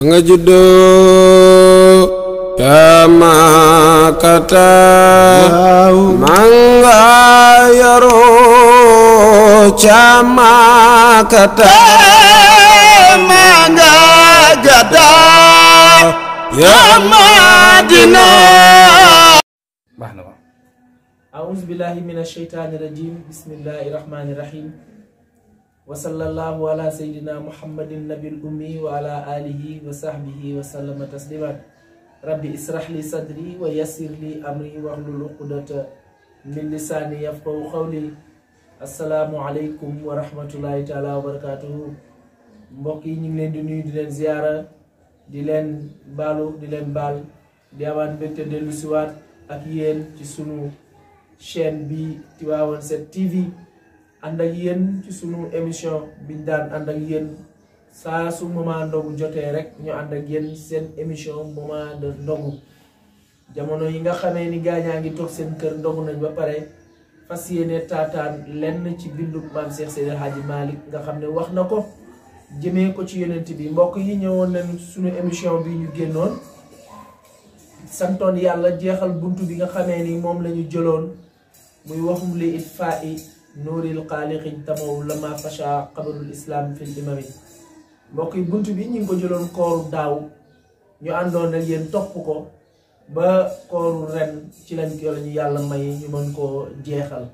nga juddoo ca Makata manga yaroo ca Makata manga gada ya Madina. أعوذ بالله من الشيطان الرجيم بسم الله الرحمن الرحيم وصلى الله على سيدنا محمد النبي الأمي وعلى آله وصحبه وسلم تسليما ربي اسرح لي صدري ويسر لي أمري واحلل عقدة من لساني يفقهوا قولي. السلام عليكم ورحمة الله تعالى وبركاته. mbokk yi ñu ngi leen di nuyu di leen ziyaara di leen baalu di leen baal di amaan mbégte dellu siwaat ak yéen ci sunu chaîne bi Tivaouane 7 TV ànd ak yéen ci sunu émission biñ daan ànd ak yéen saa su moment ndogu jotee rek ñu ànd ak yéen seen émission moment de ndogu. jamono yi nga xamee ni gaañaa ngi toog seen kër ndogu nañ ba pare fas yéene taataan lenn ci bindu maam Cheikh Seydi El Hadji Malick nga xam ne wax na ko jëmee ko ci yonent bi. mbokk yi ñëwoon nañ sunu émission bi ñu génnoon santoon yàlla jeexal buntu bi nga xamee ni moom la ñu jëloon muy waxum li it faa i nuuril xaaliqi tamaw lama fasha qabarul islam fil imami. mbokk yi buntu bi ñu ngi ko jëloon kooru daaw ñu àndoon ak yéen topp ko ba kooru ren ci lañ ko lañu yàlla may ñu mën koo jeexal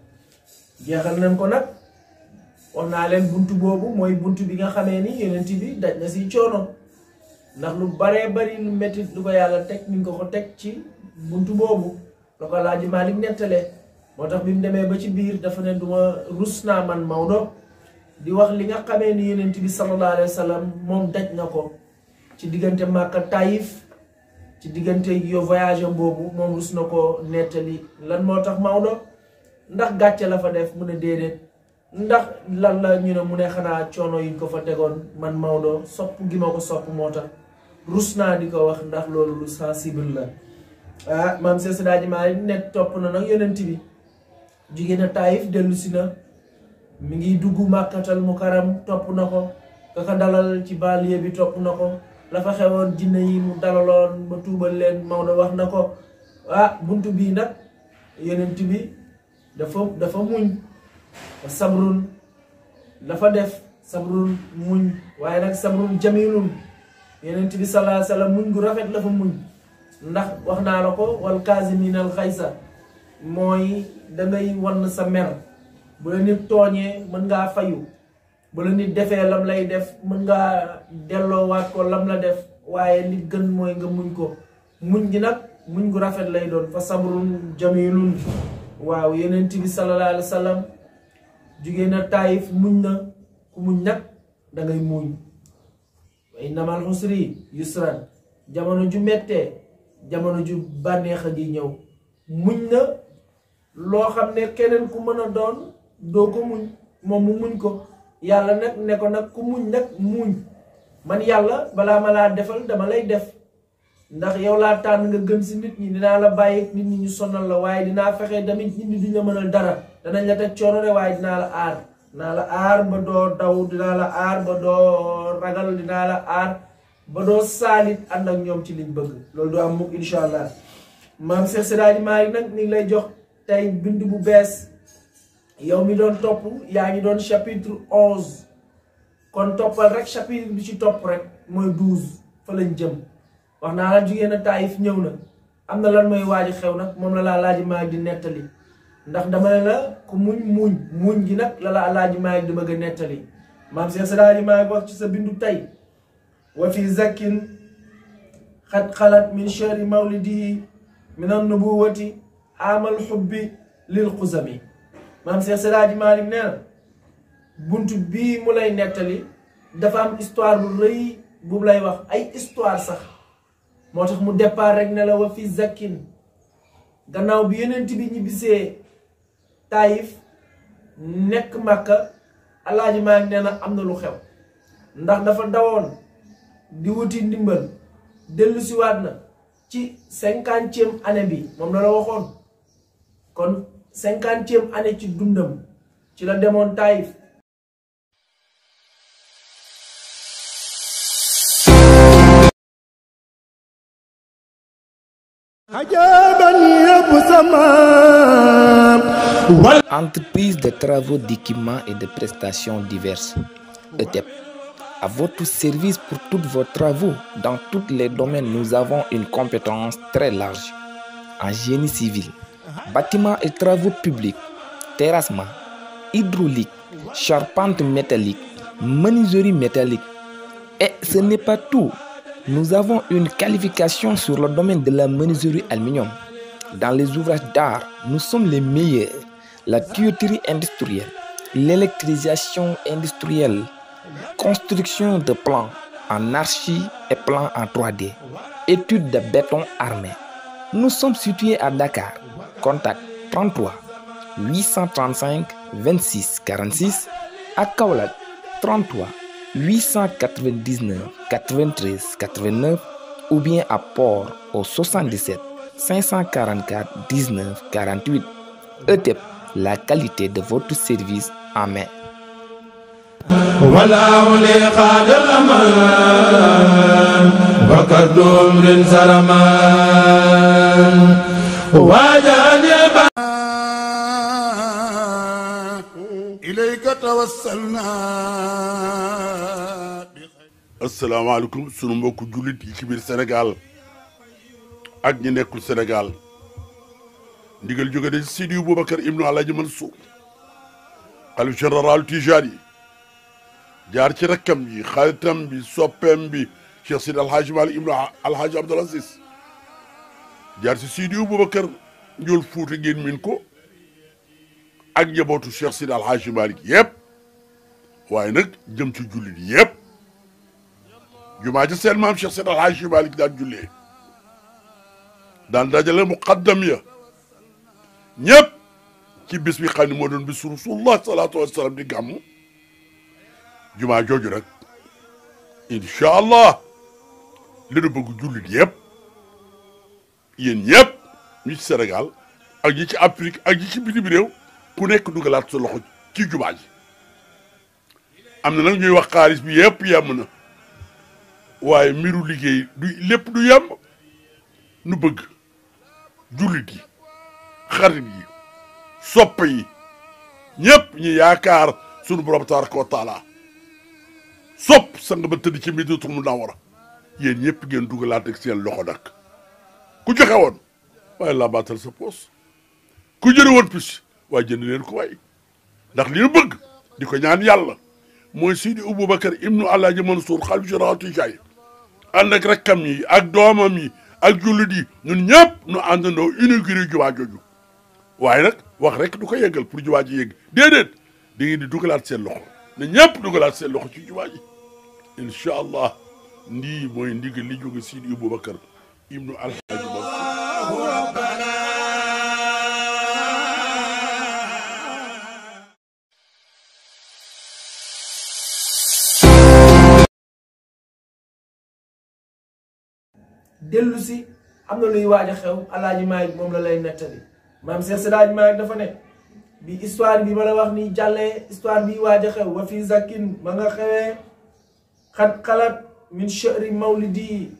nañ ko nag. wax naa leen buntu boobu mooy buntu bi nga xamee ni yonent bi daj na si coono ndax lu baree bari lu métti lu ko yàlla teg mi ngi ko teg ci buntu boobu la ko Alaaji Malick nettalee. moo tax bi mu demee ba ci biir dafa ne duma rus naa man Maodo di wax li nga xamee ni yonent bi sallallahu alayhi wa sallam moom daj na ko ci diggante Makka Taïf ci diggante yo voyage boobu moom rus na ko nettali. lan moo tax Maodo ndax gàcce la fa def mu ne déedéet. ndax lan la ñu ne mu ne xanaa coono yuñ ko fa tegoon man Maodo sopp gi ma ko sopp moo tax rus naa di ko wax ndax loolu lu sensible la. maam Cheikh Seydi El Hadji Malick ne topp na nag yonent bi jugee na Taïf dellu si na mi ngi dugg Makkatal Mukarram topp na ko kaka dalal ci banlieue bi topp na ko la fa xewoon jinne yi mu dalaloon ba tuubal leen Maodo wax na ko. buntu bii nag yonent bi dafa muñ sabrun dafa def sabrun muñ waaye nag sabrun jamilun yonent bi sallallahu alayhi wasallam muñ gu rafet la fa muñ. ndax wax naa la ko wal kaasiminal xaysa mooy dangay wan sa mer bu la nit tooñee mën ngaa fayu bu la nit defee lam lay def mën ngaa delloowaat ko lam la def waaye li gën mooy nga muñ ko. muñ gi nag muñ gu rafet lay doon fa sabrun jamilun. waaw yonent bi sallallahu alayhi wasallam jugee na Taïf muñ na ku muñ nag dangay muñ. wa innamal usri yusran jamono ju mettee jamono ju bànneex a ji ñëw muñ na loo xam ne keneen ku mën a doon doo ko muñ moom mu muñ ko. yàlla nag ne ko nag ku muñ nag muñ man yàlla balaa ma laa defal dama lay def ndax yow laa tànn nga gën si nit ñi dinaa la bàyyi nit ñi ñu sonal la waaye dinaa fexe tamit nit ñi duñ la mënal dara danañ la teg coono de waaye dinaa la aar ba doo daw dinaa la aar ba doo ragal dinaa la aar ba doo saalit ànd ak ñoom ci liñ bëgg loolu doo am mukk incha allah. maam Cheikh Seydi El Hadji Malick nag mi ngi lay jox tey bind bu bees yow mi doon topp yaa ngi doon chapitre 11 kon toppal rek chapitre bi ci topp rek mooy 12 fa lañ jëm. wax naa la jugee na Taïf ñëw na am na lan mooy waaji xew nag moom la Alaaji Malick di nettali ndax dama ne la ku muñ gi nag la Alaaji Malick di bëgg a nettali. maam Cheikh Seydi El Hadji Malick wax ci sa bindu tey wa fi zakkin xat xalat min shahri mawlidihi min an nubuwati amal xubbi lil xuzami. maam Cheikh Seydi El Hadji Malick nee na buntu bii mu lay nettali dafa am histoire bu rëy bu lay wax ay histoire sax moo tax mu départ rek ne la wa fi zakkin gannaaw bi yonent bi ñibbisee Taïf nekk Makka Alaaji Malick nee na am na lu xew ndax dafa dawoon di wuti ndimbal dellu siwaat na ci 50e année bi moom la waxoon kon 50e année ci dundam ci la demoon Taïf Entreprise de travaux d'équipement et de prestations diverses. ETEP. À votre service pour tous vos travaux. Dans tous les domaines, nous avons une compétence très large. En génie civil, bâtiments et travaux publics, terrassement, hydraulique, charpente métallique, menuiserie métallique. Et ce n'est pas tout. Nous avons une qualification sur le domaine de la menuiserie aluminium. Dans les ouvrages d'art, nous sommes les meilleurs. La tuyauterie industrielle, l'électrisation industrielle, construction de plans en archi et plans en 3D, études de béton armé. Nous sommes situés à Dakar. Contact 33 835 26 46 à Kaolack 33 899 93 89 ou bien à Port au 77 544 19 48. ETEP, la qualité de votre service en main. asalaamaaleykum sunu mbokku jullit yi ci biir Sénégal ak ñi nekkul Sénégal ndigal jóge de Sidi Boubacar ibnu Alaaji Mansour xalif général Tijani jaar ci rakkam yi xaritam bi soppeem bi Cheikh Sidi Alhaji Malick ibnu Alhaji Abdoul Aziz jaar ci Sidi Boubacar njool Fuuta ngeen min ko ak njabootu Cheikh Sidi Alhaji Malick yëpp waaye nag jëm ci jullit yëpp jumaa ji seen maam Cheikh Sidi Alhaji Malick daan jullee daan dajale muqaddam ya ñëpp ci bis bi xam ne moo doon bis rasulullah salaatu wasalaam di gàmmu jumaa jooju rek incha allah li nu bëgg jullit yëpp yéen ñëpp ñi ci Sénégal ak ñi ci Afrique ak ñi ci bitim réew ku nekk dugalaat sa loxo ci jumaa ji am na nag ñuy wax xaalis bi yëpp yem na waaye mbiru liggéey du lépp du yem nu bëgg jullit yi xarit yi soppe yi ñëpp ñi yaakaar sunu borom tabaraka wa taala sopp sang ba tëdd ci Madinatul Munawwara yéen ñëpp ngeen dugalaat ak seen loxo nag ku joxe woon waaye laa baatal sa poos ku jëri woon pis waaye jënd leen ko waay ndax li ñu bëgg di ko ñaan yàlla mooy Sidi Aboubacar ibnu Alaaji Mansour xalif général Tijani ànd ak rakkam yi ak doomam yi ak jullit yi ñun ñëpp nu àndandoo inauguré jumaa jooju waaye nag wax rek du ko yeggal pour jumaa ji yegg déedéet da ngeen di dugalaat seen loxo ne ñëpp dugalaat seen loxo ci jumaa ji incha allah ndii mooy ndigal li jóge Sidi Aboubacar ibnu Alhaji Mansour. dellu si am na luy waaj a xew Alaaji Maalik moom la lay nettali maam Cheikh Seydi Alaaji Maalik dafa ne bi histoire bi ma la wax ni jàllee histoire bi waaj a xew wa fi zakin ma nga xewee xat xalat min shahri mawlidi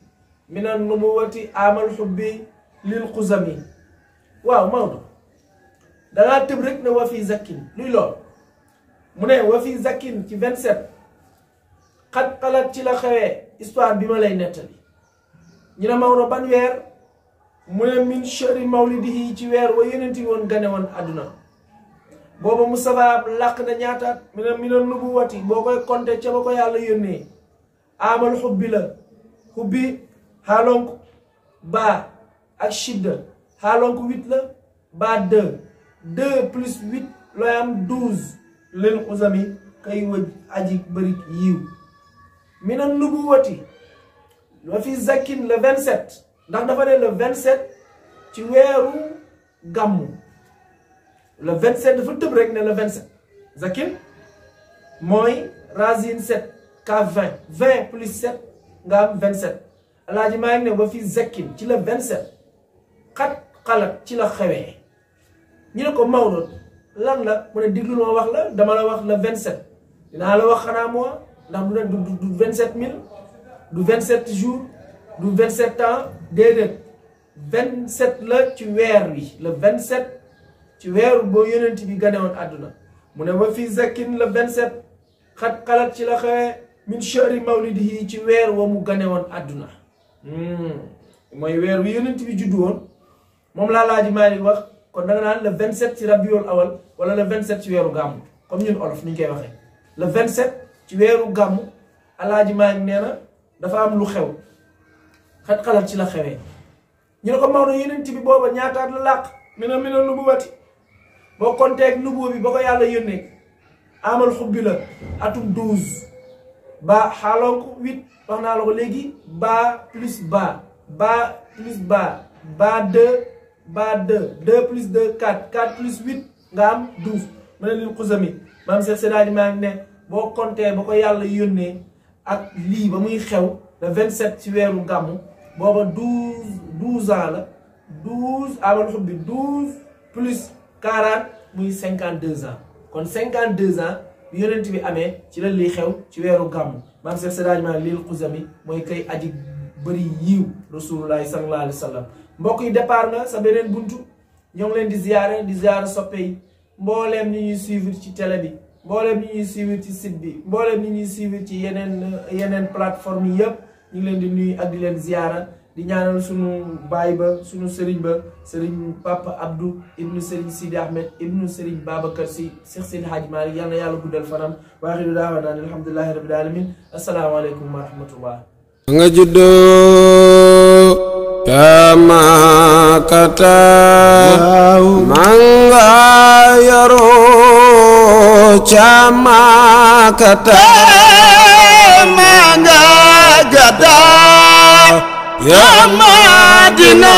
min an nubuwati amal xubbi lil xuzami waaw Maodo dangaa tëb rek ne wa fi zakin luy lool mu ne wa fi zakin ci 27 xat xalat ci la xewee histoire bi ma lay nettali ñu ne Maodo ban weer mu ne min shahri mawlidihi ci weer wa yonenti woon gane woon àdduna booba Mustafa làq na ñaataat mi ne mina nubuwati boo koy compter ca ba ko yàlla yónnee amal xubbi la xubbi xaalonk baa ak shidda xaalonk 8 la baa 2 plus 8 looy am 12 leen xusami kay wëj aji bërik yiiw mina nubuwati wa fi zakin le 27 ndax dafa ne le 27 ci weeru gàmmu le 27 dafa tëb rek ne le 27 zakin mooy racine 7 ka 20 20 plus 7 nga am 27 Alaaji maa ngi ne wa fi zakin ci le 27 xat xalat ci la xewee ñu ne ko Maodo lan la mu ne diglu ma wax la dama la wax le 27 dinaa la wax xanaa mois ndax du ne du 27000 du 27 jours du 27 ans déedéet 27 la ci weer wi le 27 ci weeru boo yonent bi gane woon àdduna mu ne wa fi zakkin le 27 xat xalat ci la xewee min shahri mawlidihi ci weer wa mu gane woon àdduna mooy weer wi yonent bi juddu woon moom laa laaji Maalik wax kon da nga naan le 27 ci rabiul awal wala le 27 ci weeru gàmmu comme ñun olof ni ñu koy waxee le 27 ci weeru gàmmu alaaji Maalik nee na dafa am lu xew xat xalat ci la xewee ñu ne ko Maodo yonent bi booba ñaataat la làq mina nubuwati boo konteeg nubuwa bi ba ko yàlla yónnee amal xubbi la atum 12 ba xaalonk 8 wax naa la ko léegi ba plus ba plus ba 2 plus 2 4 plus 8 nga am 12 ma ne lil xusami maam Seex Seydi maa ngi ne boo kontee ba ko yàlla yónnee ak lii ba muy xew le 27 ci weeru gàmmu booba 12 ans la 12 amal xubbi 12 plus 40 muy 52 ans kon 52 ans bi yonent bi amee ci la lii xew ci weeru gàmmu maam Seex Seydi Maalik lil xusami mooy kay aji bëri yiiw rasulullahi sallallahu alayhi wa sallam mbokk yi départ na sa beneen buntu ñoo ngi leen di ziyaare soppe yi mbooleem ñi ñuy suivre ci télé bi mbooleem ñi ñuy suivre ci site bi mbooleem ñi ñuy suivre ci yeneen plateforme yi yëpp ñu ngi leen di nuyu ak di leen ziyaara di ñaanal sunu baay ba sunu sëriñ ba sëriñ Papa Abdou ibnu sëriñ Sidi Ahmed ibnu sëriñ Babacar Si Seex Seydi Hadji Malick yal na yàlla guddal fanam wa axiru daawaana alhamdulillahi rabbil alamin assalaamu aleykum wa rahmatullah nga juddoo Makata manga yaroo ca Makata manga gada ya Madina